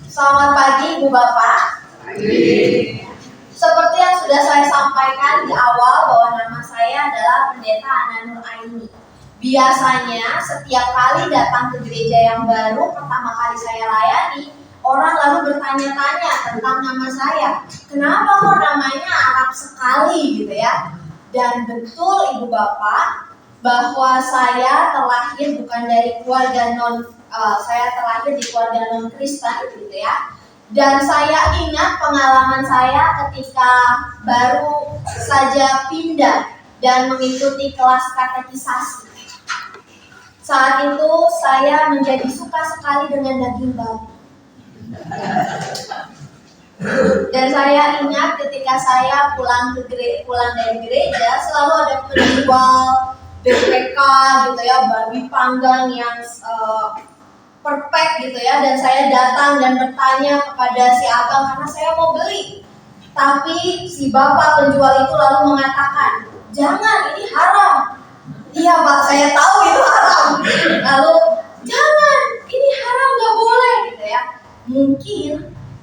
Selamat pagi Ibu Bapak. Pagi. Seperti yang sudah saya sampaikan di awal bahwa nama saya adalah Pendeta Ana Nur Aini. Biasanya setiap kali datang ke gereja yang baru pertama kali saya layani, orang lalu bertanya-tanya tentang nama saya. Kenapa kok namanya Arab sekali gitu ya? Dan betul Ibu Bapak bahwa saya terlahir bukan dari keluarga saya terlahir di keluarga non Kristen gitu ya. Dan saya ingat pengalaman saya ketika baru saja pindah dan mengikuti kelas katekisasi. Saat itu saya menjadi suka sekali dengan daging babi. Dan saya ingat ketika saya pulang dari gereja selalu ada penjual BPK gitu ya, babi panggang yang perfect gitu ya, dan saya datang dan bertanya kepada si abang karena saya mau beli. Tapi si bapak penjual itu lalu mengatakan, "Jangan, ini haram." Iya Pak, saya tahu itu haram. Lalu, "Jangan, ini haram, gak boleh," gitu ya. Mungkin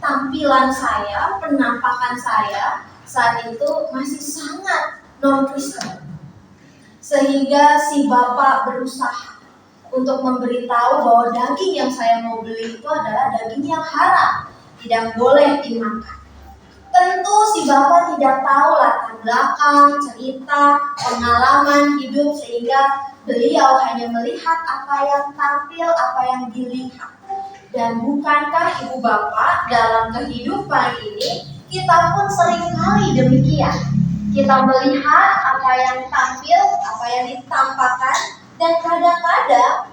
tampilan saya, penampakan saya saat itu masih sangat non-Kristen, sehingga si bapak berusaha untuk memberitahu bahwa daging yang saya mau beli itu adalah daging yang haram, tidak boleh dimakan. Tentu si bapak tidak tahu latar belakang, cerita, pengalaman hidup, sehingga beliau hanya melihat apa yang tampil, apa yang dilihat. Dan bukankah Ibu Bapak dalam kehidupan ini kita pun seringkali demikian. Kita melihat apa yang tampil, apa yang ditampakkan, dan kadang-kadang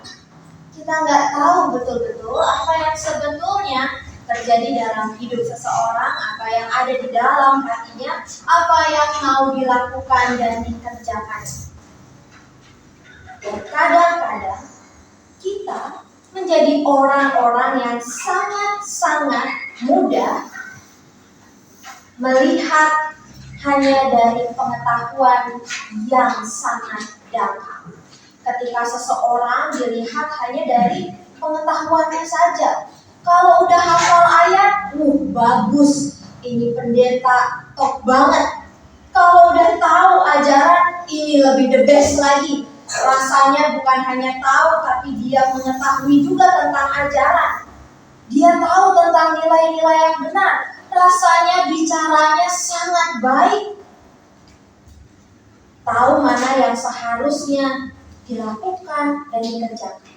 kita nggak tahu betul-betul apa yang sebetulnya terjadi dalam hidup seseorang, apa yang ada di dalam hatinya, apa yang mau dilakukan dan dikerjakan. Dan kadang-kadang kita menjadi orang-orang yang sangat-sangat mudah melihat hanya dari pengetahuan yang sangat dalam. Ketika seseorang dilihat hanya dari pengetahuannya saja. Kalau udah hafal ayat, bagus, ini pendeta top banget. Kalau udah tahu ajaran, ini lebih the best lagi. Rasanya bukan hanya tahu, tapi dia mengetahui juga tentang ajaran. Dia tahu tentang nilai-nilai yang benar. Rasanya bicaranya sangat baik. Tahu mana yang seharusnya dilakukan dan dikerjakan.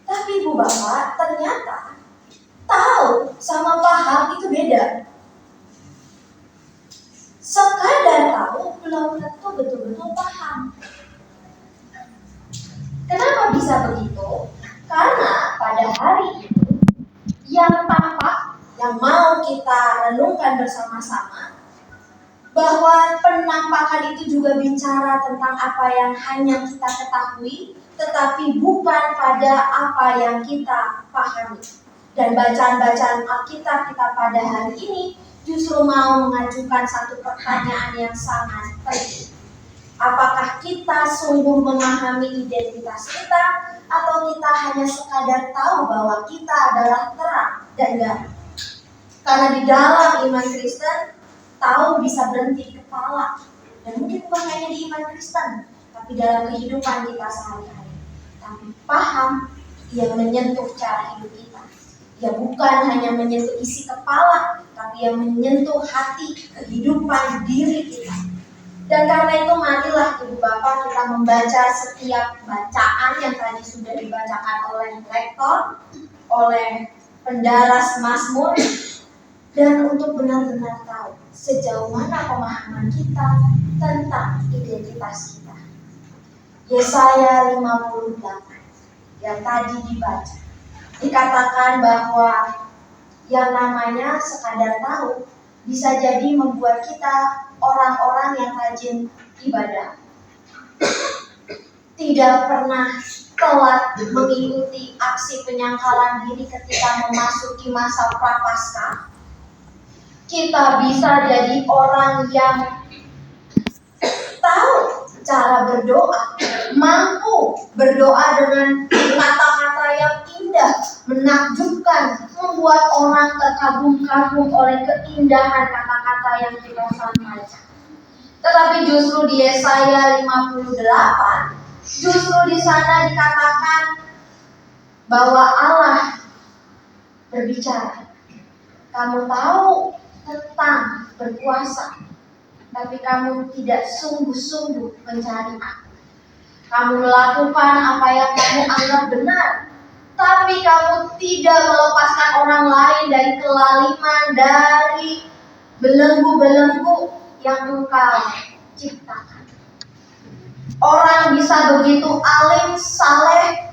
Tapi Ibu Bapak, ternyata tahu sama paham itu beda. Sekadar tahu belum tentu betul-betul paham. Kenapa bisa begitu? Karena pada hari itu yang tampak, yang mau kita renungkan bersama-sama, bahwa penampakan itu juga bicara tentang apa yang hanya kita ketahui, tetapi bukan pada apa yang kita pahami. Dan bacaan-bacaan Alkitab kita pada hari ini justru mau mengajukan satu pertanyaan yang sangat penting. Apakah kita sungguh memahami identitas kita, atau kita hanya sekadar tahu bahwa kita adalah terang dan garam? Karena di dalam iman Kristen, tahu bisa berhenti di kepala. Dan mungkin bukan hanya di iman Kristen, tapi dalam kehidupan kita sehari-hari. Tapi paham yang menyentuh cara hidup kita. Ya bukan hanya menyentuh isi kepala, tapi yang menyentuh hati, kehidupan diri kita. Dan karena itu marilah Ibu Bapak kita membaca setiap bacaan yang tadi sudah dibacakan oleh lektor, oleh pendaras Mazmur, dan untuk benar-benar tahu sejauh mana pemahaman kita tentang identitas kita. Yesaya 58 yang tadi dibaca, dikatakan bahwa yang namanya sekadar tahu bisa jadi membuat kita orang-orang yang rajin ibadah, tidak pernah telat mengikuti aksi penyangkalan diri ketika memasuki masa prapaskah. Kita bisa jadi orang yang tahu cara berdoa, mampu berdoa dengan kata-kata yang indah, indah, menakjubkan, membuat orang terkagum-kagum oleh keindahan kata-kata yang kita sampaikan. Tetapi justru di Yesaya 58, justru di sana dikatakan bahwa Allah berbicara. Kamu tahu tentang berpuasa, tapi kamu tidak sungguh-sungguh mencari aku. Kamu melakukan apa yang kamu anggap benar, tapi kamu tidak melepaskan orang lain dari kelaliman, dari belenggu-belenggu yang engkau ciptakan. Orang bisa begitu alim, saleh,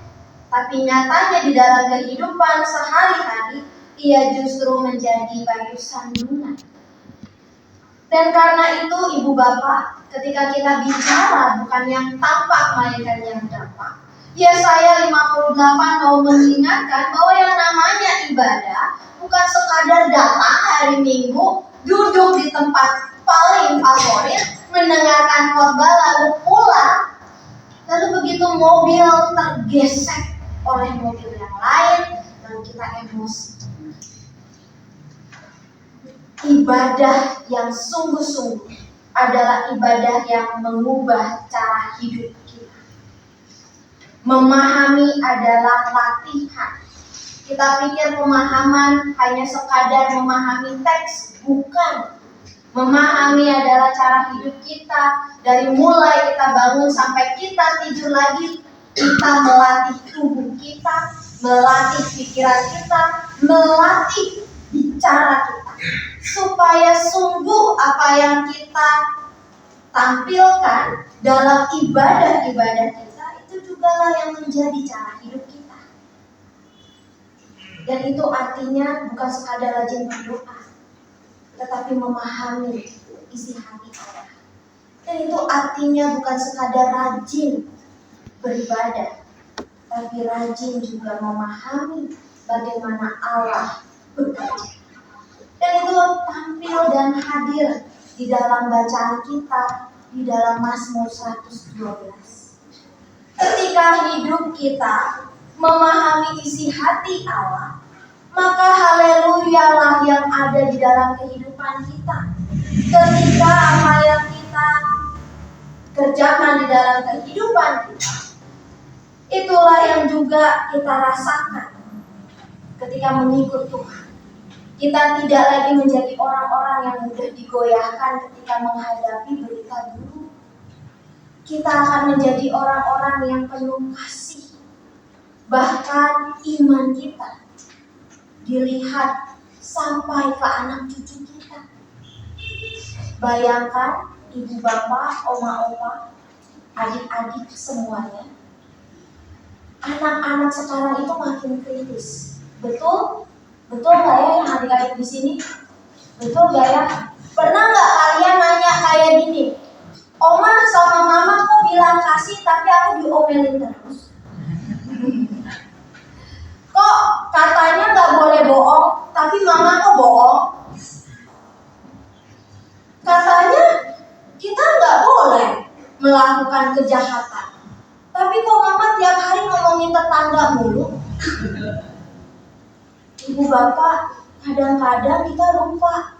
tapi nyatanya di dalam kehidupan sehari-hari ia justru menjadi batu sandungan. Dan karena itu ibu bapak, ketika kita bicara bukan yang tampak melainkan yang dampak, Yesaya 58 mau mengingatkan bahwa yang namanya ibadah bukan sekadar datang hari Minggu, duduk di tempat paling favorit, mendengarkan khotbah lalu pulang, lalu begitu mobil tergesek oleh mobil yang lain, lalu kita emosi. Ibadah yang sungguh-sungguh adalah ibadah yang mengubah cara hidup kita. Memahami adalah latihan. Kita pikir pemahaman hanya sekadar memahami teks, bukan. Memahami adalah cara hidup kita. Dari mulai kita bangun sampai kita tidur lagi, kita melatih tubuh kita, melatih pikiran kita, melatih bicara kita. Supaya sungguh apa yang kita tampilkan dalam ibadah-ibadah kita itu juga lah yang menjadi cara hidup kita. Dan itu artinya bukan sekadar rajin berdoa, tetapi memahami isi hati Allah. Dan itu artinya bukan sekadar rajin beribadah, tapi rajin juga memahami bagaimana Allah bekerja. Dan itu tampil dan hadir di dalam bacaan kita di dalam Mazmur 112. Ketika hidup kita memahami isi hati Allah, maka haleluya lah yang ada di dalam kehidupan kita. Ketika apa yang kita kerjakan di dalam kehidupan kita, itulah yang juga kita rasakan ketika mengikut Tuhan. Kita tidak lagi menjadi orang-orang yang mudah digoyahkan ketika menghadapi berita buruk. Kita akan menjadi orang-orang yang penuh kasih. Bahkan iman kita dilihat sampai ke anak cucu kita. Bayangkan ibu bapak, oma-oma, adik-adik semuanya. Anak-anak sekarang itu makin kritis. Betul? Betul gak ya yang adik-adik di sini? Betul gak ya? Pernah gak kalian nanya kayak gini? Oma sama mama kok bilang kasih tapi aku diomelin terus? Kok katanya gak boleh bohong tapi mama kok bohong? Katanya kita gak boleh melakukan kejahatan, tapi kok mama tiap hari ngomongin tetangga mulu? Ibu bapak, kadang-kadang kita lupa.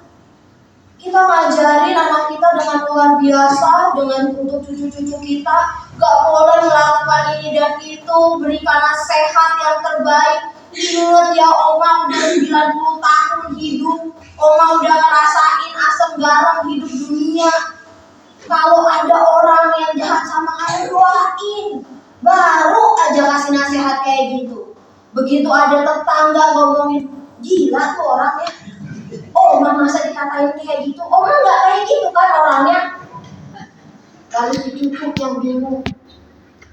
Kita ngajarin anak kita dengan luar biasa, dengan untuk cucu-cucu kita, gak boleh melakukan ini dan itu, berikanlah sehat yang terbaik. Ingat ya, Oma udah 90 tahun hidup, Oma udah ngerasain asam garam hidup dunia. Kalau ada orang yang jahat sama kamu, doain. Baru aja kasih nasihat kayak gitu. Begitu ada tetangga ngomongin, gila tuh orangnya. Oh, masa dikatain kayak gitu? Oma nggak kayak gitu kan orangnya. Lalu si cucu yang bingung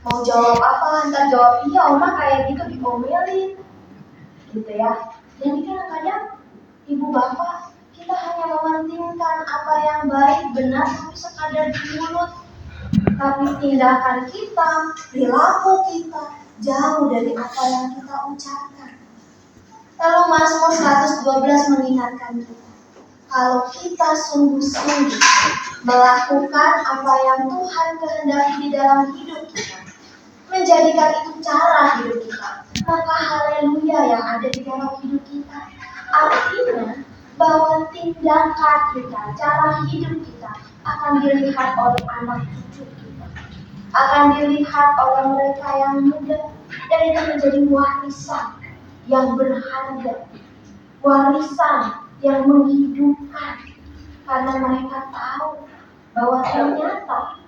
mau jawab apa, ntar jawab iya Oma kayak gitu diomelin, gitu ya. Jadi kadang-kadang ibu bapak kita hanya mementingkan apa yang baik benar tapi sekadar di mulut, tapi tindakan kita, perilaku kita jauh dari apa yang kita ucapkan. Lalu Mazmur 112 mengingatkan kita, kalau kita sungguh-sungguh melakukan apa yang Tuhan kehendaki di dalam hidup kita, menjadikan itu cara hidup kita, maka haleluya yang ada di dalam hidup kita. Artinya bahwa tindakan kita, cara hidup kita akan dilihat oleh anak cucu kita, akan dilihat oleh mereka yang muda, dan itu menjadi warisan yang berharga, warisan yang menghidupkan, karena mereka tahu bahwa ternyata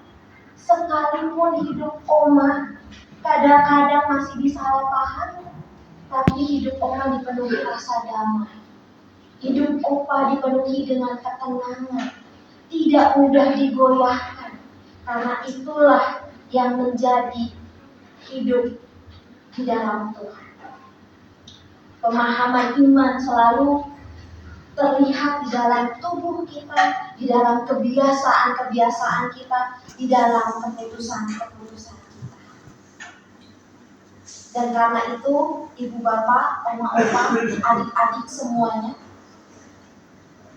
sekalipun hidup Oma kadang-kadang masih disalahpahami, tapi hidup Oma dipenuhi rasa damai. Hidup Opa dipenuhi dengan ketenangan, tidak mudah digoyahkan, karena itulah yang menjadi hidup di dalam Tuhan. Pemahaman iman selalu terlihat di dalam tubuh kita, di dalam kebiasaan-kebiasaan kita, di dalam keputusan-keputusan kita. Dan karena itu, ibu bapak, oma opa, adik-adik semuanya,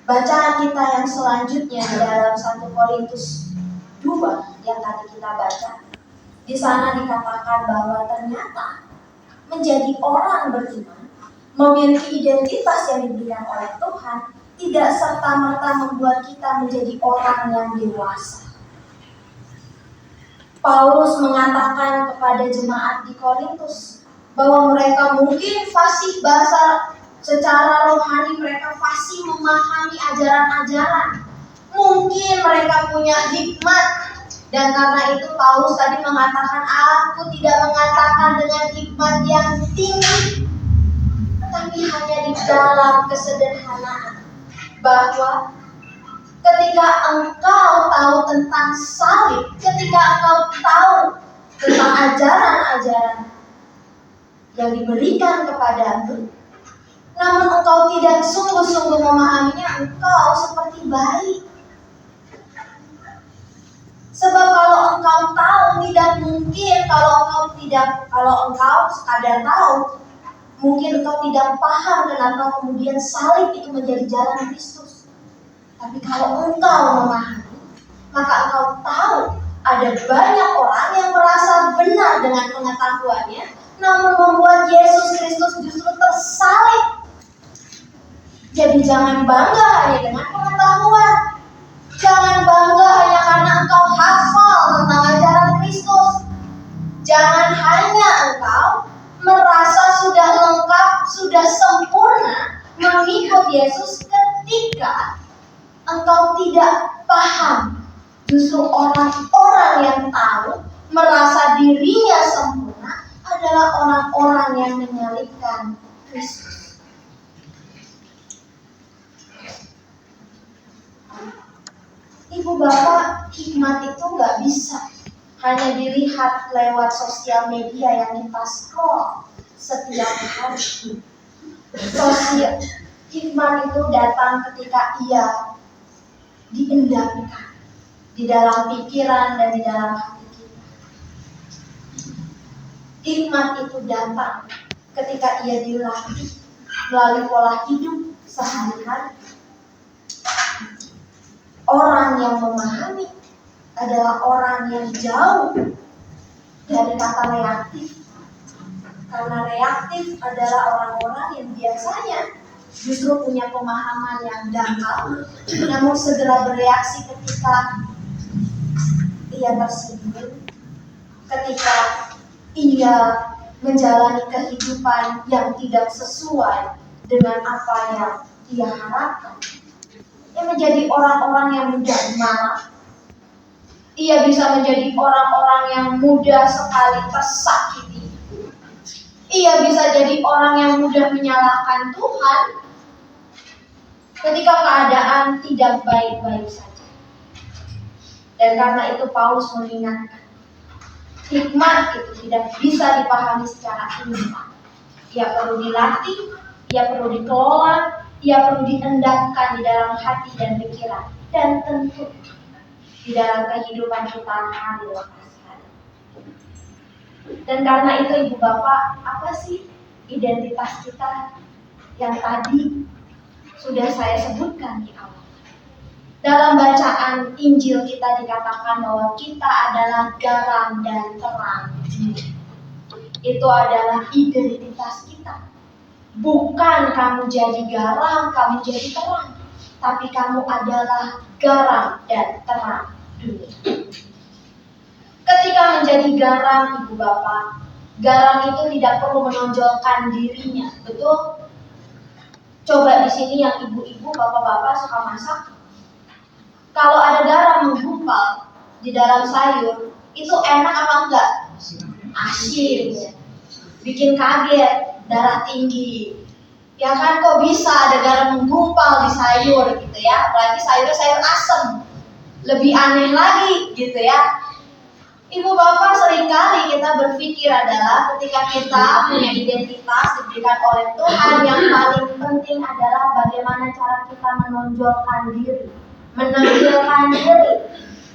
bacaan kita yang selanjutnya di dalam 1 Korintus 2 yang tadi kita baca, di sana dikatakan bahwa ternyata menjadi orang beriman, memiliki identitas yang diberikan oleh Tuhan, tidak serta-merta membuat kita menjadi orang yang dewasa. Paulus mengatakan kepada jemaat di Korintus bahwa mereka mungkin fasih bahasa, secara rohani mereka fasih memahami ajaran-ajaran. Mungkin mereka punya hikmat, dan karena itu Paulus tadi mengatakan, aku tidak mengatakan dengan hikmat yang tinggi, tetapi hanya di dalam kesederhanaan, bahwa ketika engkau tahu tentang salib, ketika engkau tahu tentang ajaran-ajaran yang diberikan kepadamu, namun engkau tidak sungguh-sungguh memahaminya, engkau seperti bayi. Sebab kalau engkau tahu, tidak mungkin kalau engkau sekadar tahu, mungkin engkau tidak paham kenapa kemudian salib itu menjadi jalan Kristus. Tapi kalau engkau memahami, maka engkau tahu ada banyak orang yang merasa benar dengan pengetahuannya, namun membuat Yesus Kristus justru tersalib. Jadi jangan bangga hanya dengan pengetahuan. Jangan bangga hanya karena engkau hafal tentang ajaran Kristus. Jangan hanya engkau merasa sudah lengkap, sudah sempurna mengikut Yesus ketika engkau tidak paham. Justru orang-orang yang tahu, merasa dirinya sempurna adalah orang-orang yang menyalibkan Kristus. Ibu bapak, hikmat itu gak bisa hanya dilihat lewat sosial media yang kita scroll setiap hari. Hikmat itu datang ketika ia diendapkan di dalam pikiran dan di dalam hati kita. Hikmat itu datang ketika ia dilatih melalui pola hidup sehari-hari. Orang yang memahami adalah orang yang jauh dari kata reaktif. Karena reaktif adalah orang-orang yang biasanya justru punya pemahaman yang dangkal, namun segera bereaksi ketika ia tersinggung, ketika ia menjalani kehidupan yang tidak sesuai dengan apa yang ia harapkan. Ia menjadi orang-orang yang mudah marah. Ia bisa menjadi orang-orang yang mudah sekali tersakiti. Ia bisa jadi orang yang mudah menyalahkan Tuhan ketika keadaan tidak baik-baik saja. Dan karena itu Paulus mengingatkan, hikmat itu tidak bisa dipahami secara instan. Ia perlu dilatih, ia perlu dikelola, ia perlu diendapkan di dalam hati dan pikiran, dan tentu di dalam kehidupan kita hari lepas hari. Dan karena itu ibu bapak, apa sih identitas kita yang tadi sudah saya sebutkan di awal? Dalam bacaan Injil kita dikatakan bahwa kita adalah garam dan terang dunia. itu adalah identitas kita. Bukan kamu jadi garam, kamu jadi terang, tapi kamu adalah garam dan terang dunia. Ketika menjadi garam, Ibu Bapak, garam itu tidak perlu menonjolkan dirinya, betul? Coba di sini yang ibu-ibu, bapak-bapak suka masak. Kalau ada garam menggumpal di dalam sayur, itu enak apa enggak? Asin, bikin kaget, darah tinggi. Ya kan, kok bisa ada garam menggumpal di sayur gitu ya? Apalagi sayurnya sayur asem, lebih aneh lagi gitu ya. Ibu bapak, seringkali kita berpikir adalah ketika kita punya identitas diberikan oleh Tuhan, yang paling penting adalah bagaimana cara kita menonjolkan diri, menampilkan diri.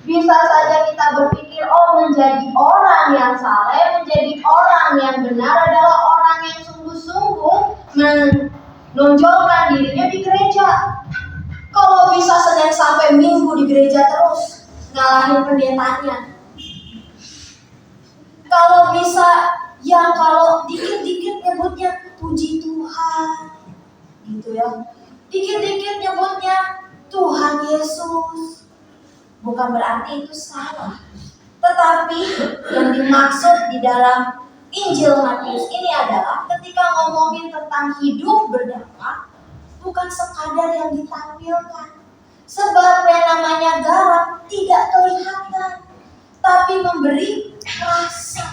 Bisa saja kita berpikir, oh, menjadi orang yang saleh, menjadi orang yang benar adalah orang yang sungguh-sungguh menonjolkan dirinya di gereja. Kalau bisa Senin sampai Minggu di gereja terus, ngalahin pendetanya. Kalau bisa, ya kalau dikit-dikit nyebutnya puji Tuhan, gitu ya. Dikit-dikit nyebutnya Tuhan Yesus. Bukan berarti itu salah. Tetapi yang dimaksud di dalam Injil Matius ini adalah ketika ngomongin tentang hidup berdampak, bukan sekadar yang ditampilkan. Sebab yang namanya garam tidak kelihatan, tapi memberi rasa.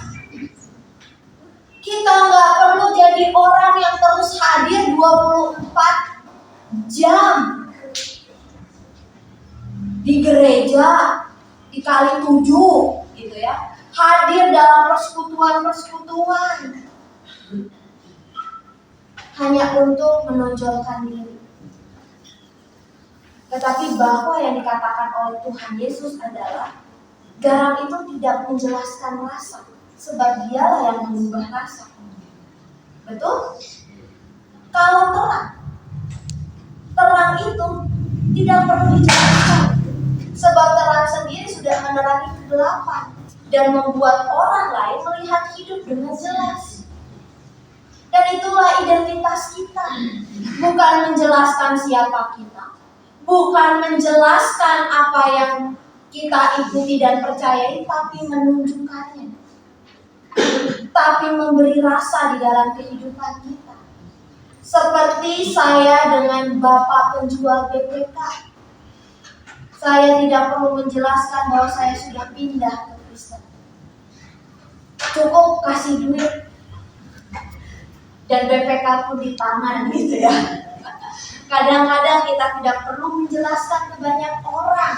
Kita nggak perlu jadi orang yang terus hadir 24 jam di gereja, dikali 7 gitu ya. Hadir dalam persekutuan-persekutuan hanya untuk menonjolkan diri. Tetapi bahwa yang dikatakan oleh Tuhan Yesus adalah garam itu tidak menjelaskan rasa, sebab dialah yang mengubah rasa. Betul? Kalau terang itu tidak perlu dijelaskan, sebab terang sendiri sudah menerangi kegelapan dan membuat orang lain melihat hidup dengan jelas. Dan itulah identitas kita, bukan menjelaskan siapa kita, bukan menjelaskan apa yang kita ikuti dan percayai, tapi menunjukkannya, tapi memberi rasa di dalam kehidupan kita. Seperti saya dengan Bapak penjual BPK, saya tidak perlu menjelaskan bahwa saya sudah pindah ke Kristen. Cukup kasih duit dan BPK pun di tangan gitu ya. Kadang-kadang kita tidak perlu menjelaskan ke banyak orang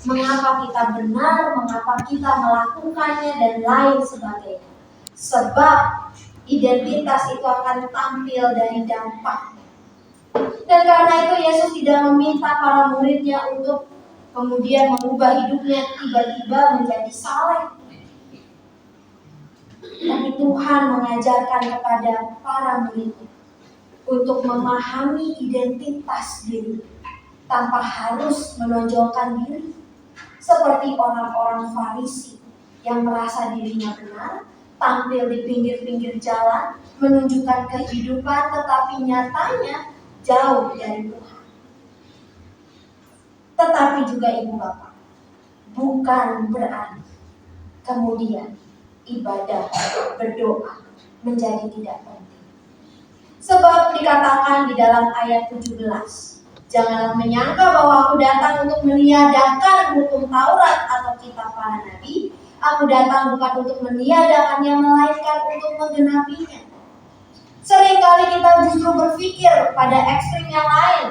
mengapa kita benar, mengapa kita melakukannya, dan lain sebagainya. Sebab identitas itu akan tampil dari dampak. Dan karena itu Yesus tidak meminta para muridnya untuk kemudian mengubah hidupnya tiba-tiba menjadi saleh. Tapi Tuhan mengajarkan kepada para muridnya untuk memahami identitas diri tanpa harus menonjolkan diri. Seperti orang-orang Farisi yang merasa dirinya benar, tampil di pinggir-pinggir jalan, menunjukkan kehidupan, tetapi nyatanya jauh dari Tuhan. Tetapi juga Ibu Bapak, bukan berarti kemudian ibadah berdoa menjadi tidak penting. Sebab dikatakan di dalam ayat 17, janganlah menyangka bahwa aku datang untuk meniadakan hukum Taurat atau kitab para nabi. Aku datang bukan untuk meniadakannya, melainkan untuk menggenapinya. Seringkali kita justru berpikir pada ekstrim yang lain.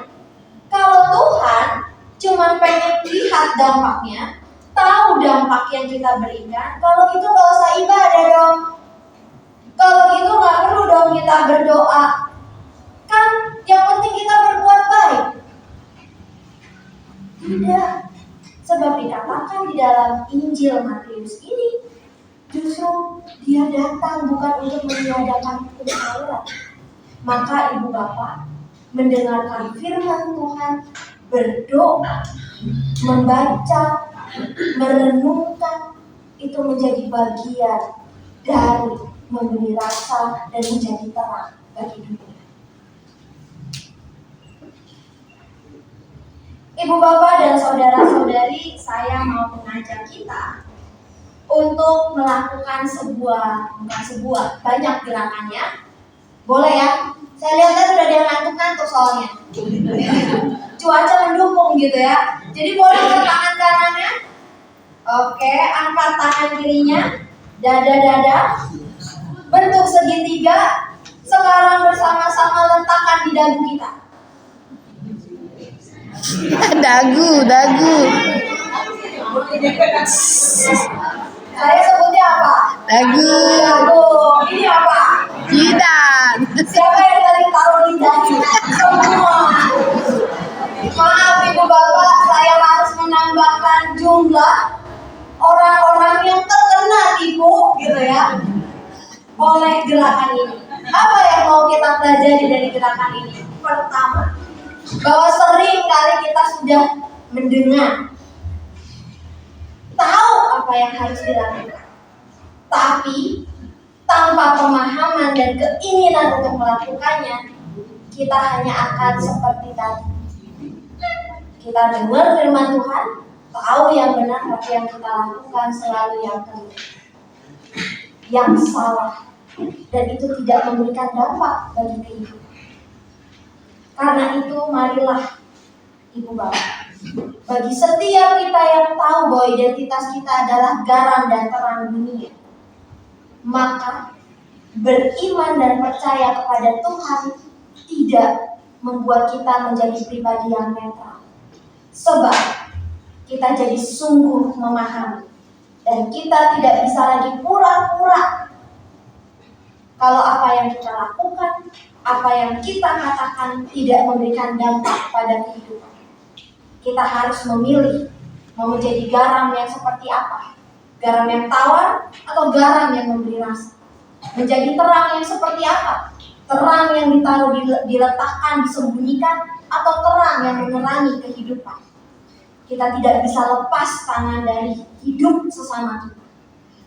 Kalau Tuhan cuma pengen lihat dampaknya, tahu dampak yang kita berikan, kalau gitu gak usah ibadah dong. Kalau gitu gak perlu dong kita berdoa. Kan yang penting kita berbuat baik. Tidak, sebab dikatakan di dalam Injil Matius ini, justru dia datang bukan untuk meniadakan hukum Taurat. Maka Ibu Bapak mendengarkan firman Tuhan, berdoa, membaca, merenungkan, itu menjadi bagian dari memberi rasa, dan menjadi terang bagi dunia. Ibu bapak dan saudara-saudari, saya mau mengajak kita untuk melakukan banyak gerakannya. Boleh ya? Saya lihat kan udah ada yang ngantuk-ngantuk soalnya. Cuaca mendukung gitu ya. Jadi boleh angkat tangan kanannya. Oke, angkat tangan kirinya. Dada-dada. Bentuk segitiga. Sekarang bersama-sama letakkan di dagu kita. Dagu. Saya sebutnya apa? Dagu. Ini apa? Jidat. Siapa yang tadi taruh lidah? Semua. Maaf ibu bapak, saya harus menambahkan jumlah orang-orang yang terkena tipu gitu ya oleh gerakan ini. Apa yang mau kita pelajari dari gerakan ini? Pertama, bahwa sering kali kita sudah mendengar, tahu apa yang harus dilakukan, tapi tanpa pemahaman dan keinginan untuk melakukannya, kita hanya akan seperti tadi. Kita dengar firman Tuhan, tahu yang benar, tapi yang kita lakukan selalu yang keliru, yang salah, dan itu tidak memberikan dampak bagi kehidupan. Karena itu marilah ibu bapak, bagi setiap kita yang tahu bahwa identitas kita adalah garam dan terang dunia, maka beriman dan percaya kepada Tuhan tidak membuat kita menjadi pribadi yang netral. Sebab kita jadi sungguh memahami, dan kita tidak bisa lagi pura-pura kalau apa yang kita lakukan, apa yang kita katakan tidak memberikan dampak pada kehidupan. Kita harus memilih mau menjadi garam yang seperti apa, garam yang tawar atau garam yang memberi rasa. Menjadi terang yang seperti apa, terang yang ditaruh, diletakkan, disembunyikan, atau terang yang menerangi kehidupan. Kita tidak bisa lepas tangan dari hidup sesama kita.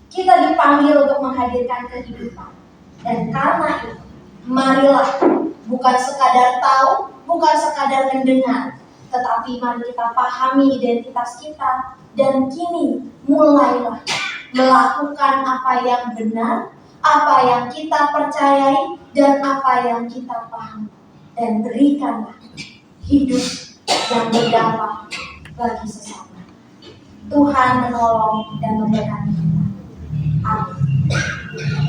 Kita dipanggil untuk menghadirkan kehidupan. Dan karena itu, marilah bukan sekadar tahu, bukan sekadar mendengar, tetapi mari kita pahami identitas kita, dan kini mulailah melakukan apa yang benar, apa yang kita percayai, dan apa yang kita pahami, dan berikanlah hidup yang berdampak bagi sesama. Tuhan menolong dan memberkati kita. Amin.